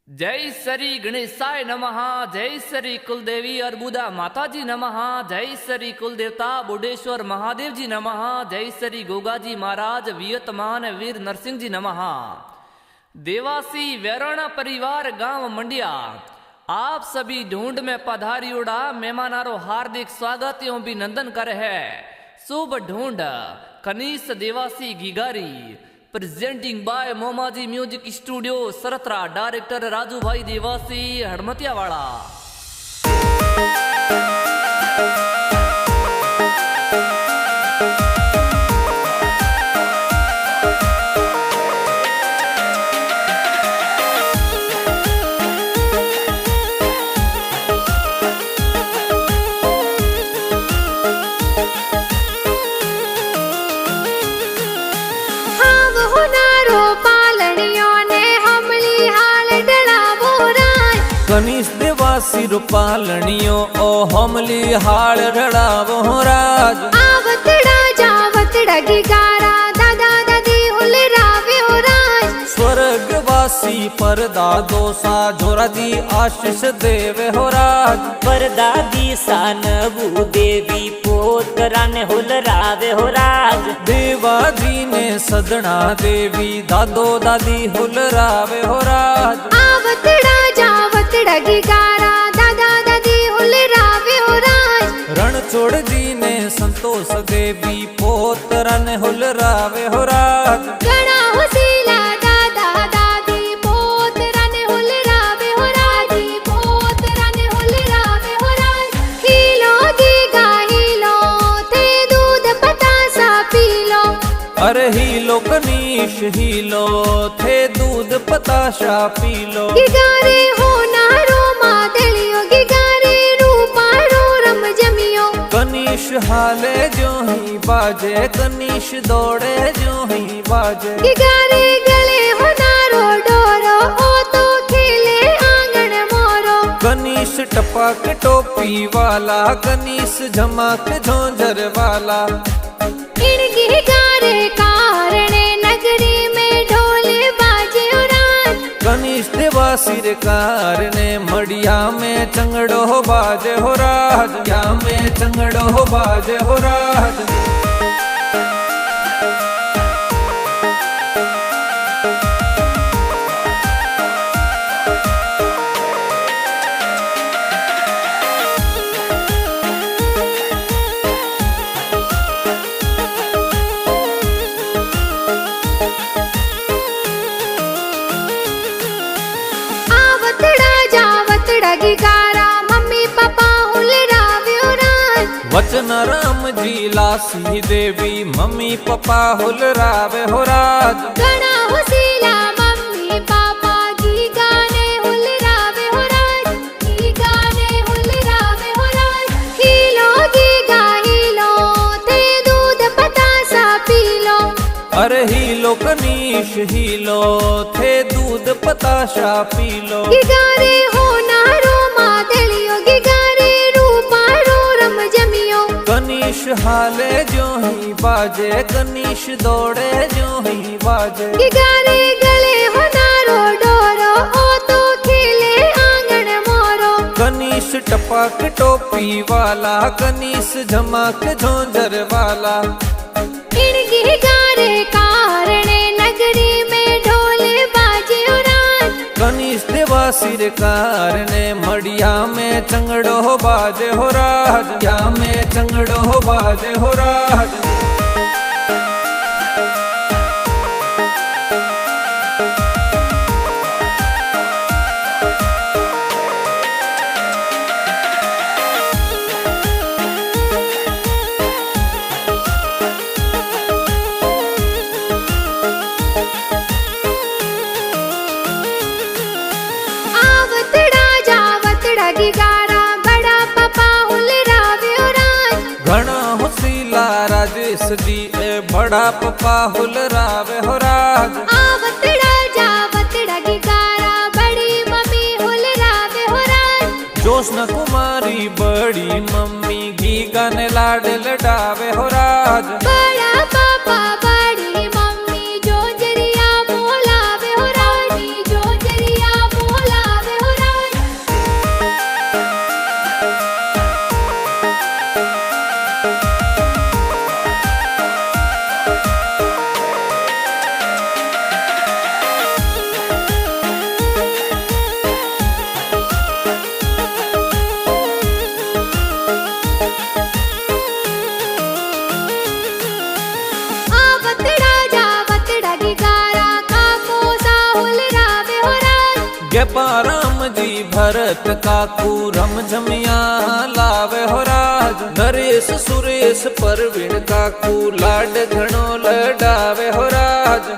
जय श्री गणेशाय नमः। जय श्री कुलदेवी अर्बुदा माताजी नमः। जय श्री कुलदेवता बुडेश्वर महादेव जी नमः। जय श्री गोगाजी महाराज वियतमान वीर नरसिंह जी नमः। देवासी वैराणा परिवार गांव मंडिया आप सभी ढूंढ में पधारियोड़ा मेहमानारो हार्दिक स्वागत एवं अभिनंदन करे है। शुभ ढूंढ कनीस देवासी गिगारी presenting by Momaji music studio Sartara. Director Raju भाई देवासी हड़मतिया वाला। कनीस देवासी रूपालनियों ओ हमली हाल रड़ावो राज। आवतड़ा जावतड़ा गिगारा दादा दादी हुले रावे हो राज। स्वर्गवासी परदा दोसा जोरा दी आशीष देवे हो राज। परदादी सानबू देवी पोतराने हुल रावे हो राज। देवा जी ने सदना देवी दादो दादी हुल रावे हो राज। आवतड़ा जावतड़ा गिगारा दादा दादी हुले रावे हो राज। रणछोड़ जी ने संतोष देवी पोतरन हुल रावे हो राज। गणा हुसीला दादा दादी पोतराने हुले रावे हो राज। पोतराने हुले रावे हो राज। हीलो गीगा हीलो थे दूध पतासा पीलो। अरे हीलो कनीश हीलो थे दूध पताशा पीलो। गिगारे हो नारो मादलियो गिगारे रूपारो रम जमियो। कनीश हाले जो ही बाजे कनीश दौड़े जो ही बाजे। गिगारे गले हो नारो डोरो ओ तो खेले आंगन मोरो। कनीश टपक टोपी वाला कनीश झमक झोंझर वाला। इन गिगारे कारणे नगरी में ढोले बाजे उराज। कनीश देवासी कारणे मड़िया में चंगड़ो बाजे हो राज। या में चंगड़ो बाजे हो राज। गिगारा मम्मी पापा हुले रावे हो राज। वचन राम जी लासी देवी मम्मी पापा हुल रावे हो राज। गणा हुसीला मम्मी पापा गी गाने हुल रावे हो राज। गी गाने हुल रावे हो राज। हीलो गीगा हीलो थे दूध पतासा पीलो। अरे हीलो कनीश हीलो थे दूध पताशा पीलो। गिगारे हो नारो मादलियो गिगारे रूपारो रम जमियो। कनीश हाले जो ही बाजे कनीश दौड़े जो ही बाजे। गिगारे गले हो नारो डोरो ओ तो खेले आंगन मोरो। कनीश टपक टोपी वाला कनीश झमक झोंझर वाला। इन गिगारे कारणे नगरी में ढोले बाजे उराज। कनीश देवासी कारणे मड़िया में चंगड़ो बाजे हो राज। या में चंगड़ो बाजे हो राज। गिगारा बड़ा पापा हुले रावे हो राज। घना हुसीला राजेश जी ए बड़ा पापा हुल रावे हो राज। आवतड़ा जावतड़ा गिगारा बड़ी मम्मी हुले रावे हो राज। जोस्ना कुमारी बड़ी मम्मी घी गाने लाड लडावे हो राज। बड़ा पापा बड़ी मम्मी जो जरिया बोलावे हो राज। जो जरिया बोला के पाराम जी भरत काकू रमझमिया लावे हो राज नरेश सुरेश परवीन काकू लाड घणो लडावे हो राज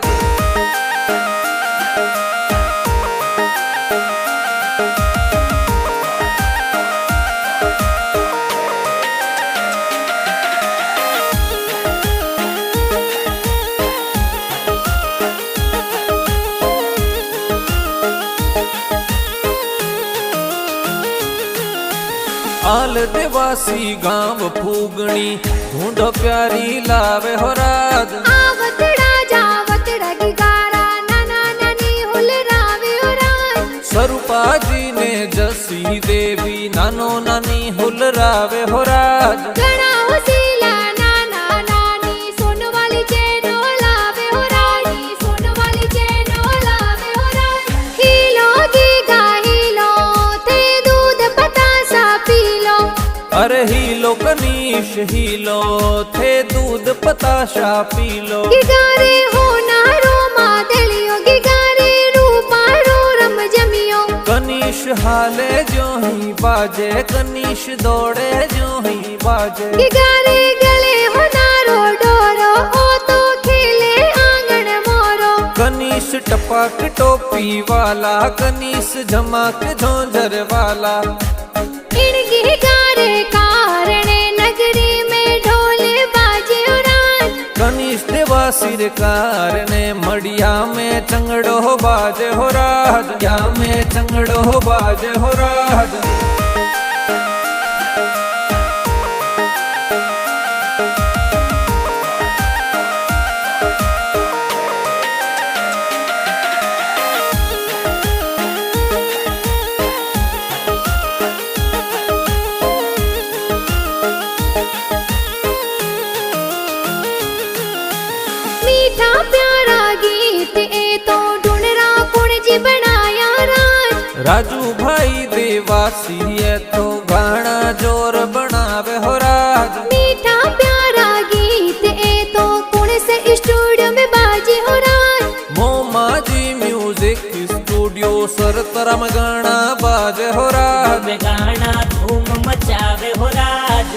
आल देवासी गांव फूगणी ढूंढो प्यारी लावे हो राज आवतड़ा जावतड़ा गिगारा नाना नानी हुलरावे हो राज स्वरूपा जी ने जसी देवी नानो नानी हुलरावे हो राज घणा वसीला नाना नानी सोनवाली चेनो लावे हो रानी सोनवाली चेनो लावे हो राज हीलो गीगा हीलो थे दूध पतासा पी लो अरे हीलो कनीश हीलो थे दूध पताशा पी लो गिगारे हो नारो मादलियो गिगारे रूपारो रम जमियो कनीश हाले जो ही बाजे कनीश दौड़े जो ही बाजे गिगारे गले हो नारो डोरो ओ तो खेले आंगन मोरो कनीश टपाक टोपी वाला कनीश झमाक झोंझर वाला इन गिगारे कारणे नगरी में ढोल बाजे उड़ान कनीश देवा सिरकार ने मड़िया में चंगड़ो बाजे हो राज या में चंगड़ो बाजे हो राज मीठा प्यारा गीत ए तो ढूंढरा कुण जी बनाया राज राजू भाई देवासी है तो गाना जोर बनावे हो राज मीठा प्यारा गीत ए तो कुण से स्टूडियो में बाजे हो राज मोमा जी म्यूजिक स्टूडियो सरतरम गाना बाजे हो राज गाना धूम मचावे हो राज